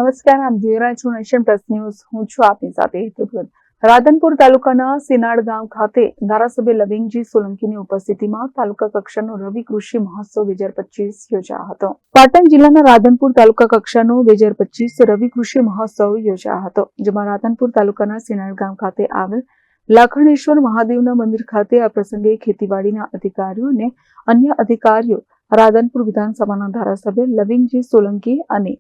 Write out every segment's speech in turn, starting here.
નમસ્કાર, આપ જોઈ રહ્યા છો નેશન પ્લસ ન્યૂઝ. હું છું આપની સાથે હેતુપ્રદ. રાધનપુર તાલુકાના સિનાડ ગામ ખાતે ધારાસભ્ય લવિંગજી સોલંકીની ઉપસ્થિતિમાં તાલુકા કક્ષાનો રવિ કૃષિ મહોત્સવ 2025 યોજાયો હતો. પાટણ જિલ્લાના રાધનપુર તાલુકા કક્ષાનો 2025 રવિ કૃષિ મહોત્સવ યોજાયો હતો, જેમાં રાધનપુર તાલુકાના સિનાડ ગામ ખાતે આવેલ લાખણેશ્વર મહાદેવના મંદિર ખાતે આ પ્રસંગે ખેતીવાડીના અધિકારીઓ અને અન્ય અધિકારીઓ, રાધનપુર વિધાનસભાના ધારાસભ્ય લવિંગજી સોલંકી અને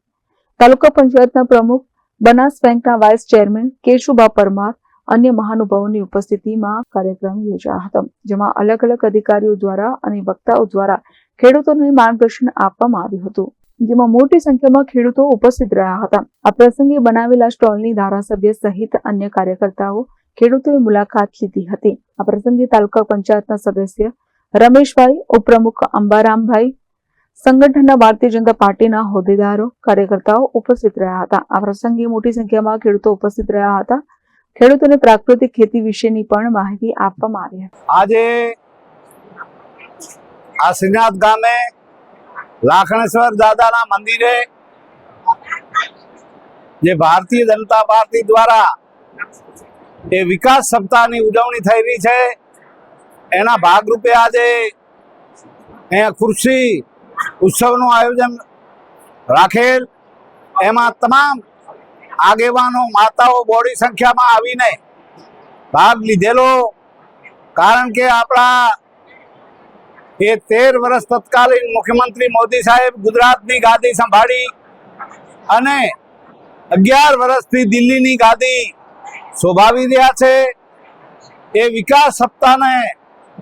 તાલુકા પંચાયતના પ્રમુખ, બનાસ બેંકના વાઇસ ચેરમેન કેશુભા પરમાર, અન્ય મહાનુભાવોની ઉપસ્થિતિમાં કાર્યક્રમ યોજાયો હતો, જેમાં અલગ અલગ અધિકારીઓ દ્વારા અને વક્તાઓ દ્વારા ખેડૂતોને માર્ગદર્શન આપવામાં આવ્યું હતું, જેમાં મોટી સંખ્યામાં ખેડૂતો ઉપસ્થિત રહ્યા હતા. આ પ્રસંગે બનાવેલા સ્ટોલની ધારાસભ્ય સહિત અન્ય કાર્યકર્તાઓ ખેડૂતોએ મુલાકાત લીધી હતી. આ પ્રસંગે તાલુકા પંચાયતના સદસ્ય રમેશભાઈ, ઉપપ્રમુખ અંબારામભાઈ, સંગઠનના ભારતીય જનતા પાર્ટીના હોદ્દેદારો, કાર્યકર્તાઓ ઉપસ્થિત રહ્યા હતા. આ પ્રસંગે મોટી સંખ્યામાં ખેડૂતો ઉપસ્થિત રહ્યા હતા. ખેડૂતોને પ્રાકૃતિક ખેતી વિશેની પણ માહિતી આપવામાં આવી હતી. આજે આ સિનાદ ગામે લાખણેશ્વર દાદાના મંદિરે જે ભારતીય જનતા પાર્ટી દ્વારા એ વિકાસ સપ્તાહની ઉજવણી થઈ રહી છે, એના ભાગરૂપે આજે અહીંયા કૃષિ ઉત્સવનું આયોજન રાખેલ. એમાં તમામ આગેવાનો, માતાઓ બોડી સંખ્યામાં આવીને ભાગ લીધેલો. કારણ કે આપણા એ 13 વર્ષ તત્કાલીન મુખ્યમંત્રી મોદી સાહેબ ગુજરાતની ગાદી સંભાળી અને 11 વર્ષથી દિલ્હીની ગાદી શોભાવી રહ્યા છે. એ વિકાસ સપ્તાહને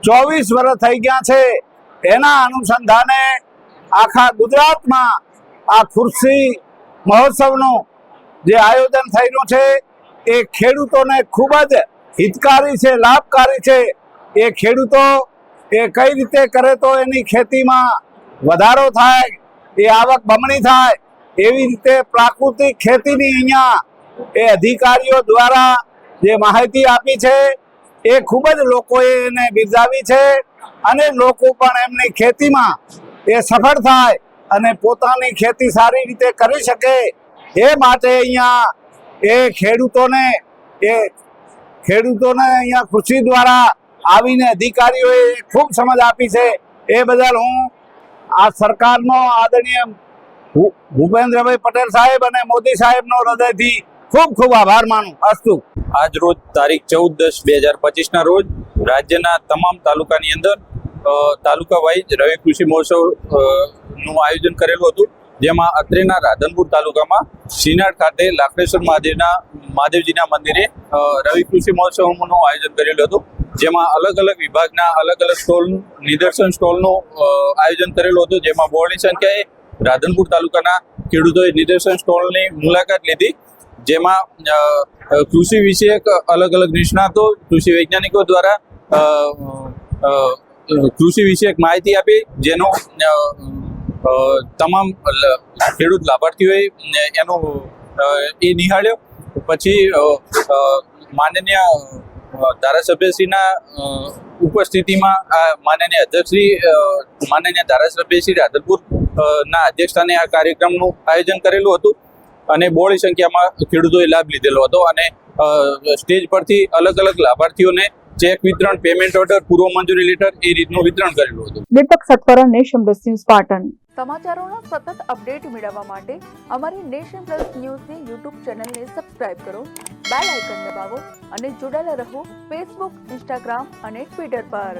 24 વર્ષ થઈ ગયા છે. એના અનુસંધાને આખા ગુજરાતમાં આ કૃષિ મહોત્સવનું જે આયોજન થયેલું છે એ ખેડૂતોને ખૂબ જ હિતકારી છે, લાભકારી છે. એ ખેડૂતો એ કઈ રીતે કરે તો એની ખેતીમાં વધારો થાય, એ આવક બમણી થાય, એવી રીતે પ્રાકૃતિક ખેતીની અહીંયા એ અધિકારીઓ દ્વારા જે માહિતી આપી છે એ ખૂબ જ લોકોએ એને બિરદાવી છે અને લોકો પણ એમની ખેતીમાં એ સફળ થાય અને પોતાની ખેતી સારી રીતે કરી શકે એ માટે અહીંયા એ ખેડૂતોને અહીંયા કૃષિ દ્વારા આવીને અધિકારીઓએ ખૂબ સમજ આપી છે. એ બદલ હું આ સરકારનો આદરણીય ભૂપેન્દ્રભાઈ પટેલ સાહેબ અને મોદી સાહેબનો હૃદયથી ખૂબ ખૂબ આભાર માનું. અસ્તુ. આજ રોજ તારીખ 14/10/2025 ના રોજ રાજ્યના તમામ તાલુકાની અંદર તાલુકા વાઇઝ રવિ કૃષિ મહોત્સવ નું આયોજન કરેલું હતું, જેમાં અત્રેના રાધનપુર તાલુકામાં સિનાડ ખાતે લાખણેશ્વર મહાદેવજીના મંદિરે રવિ કૃષિ મહોત્સવનું આયોજન કરેલું હતું, જેમાં અલગ અલગ વિભાગના અલગ અલગ સ્ટોલ, નિદર્શન સ્ટોલનું આયોજન કરેલું હતું, જેમાં બહોળી સંખ્યાએ રાધનપુર તાલુકાના ખેડૂતોએ નિદર્શન સ્ટોલની મુલાકાત લીધી, જેમાં કૃષિ વિષયક અલગ અલગ નિષ્ણાતો, કૃષિ વૈજ્ઞાનિકો દ્વારા કૃષિ વિષયક માહિતી આપી, જેનો તમામ ખેડૂત લાભાર્થીઓએ એનો એ નિહાળ્યો. પછી માનનીય ધારાસભ્યશ્રીના ઉપસ્થિતિમાં માનનીય અધ્યક્ષશ્રી, માનનીય ધારાસભ્યશ્રી રાધનપુર ના અધ્યક્ષસ્થાને આ કાર્યક્રમનું આયોજન કરેલું હતું અને બહોળી સંખ્યામાં ખેડૂતોએ લાભ લીધેલો હતો અને સ્ટેજ પરથી અલગ અલગ લાભાર્થીઓને ચેક વિતરણ, પેમેન્ટ ઓર્ડર, પૂર્વ મંજૂરી લેટર એ રીતનું વિતરણ કરેલું હતું. Deepak Satvara, Nation Plus News, Patan. સમાચારોના સતત અપડેટ મેળવવા માટે અમારી નેશન પ્લસ ન્યૂઝની યુટ્યુબ ચેનલને સબસ્ક્રાઇબ કરો, બેલ આઇકન દબાવો અને જોડાયેલા રહો ફેસબુક, ઇન્સ્ટાગ્રામ અને ટ્વિટર પર.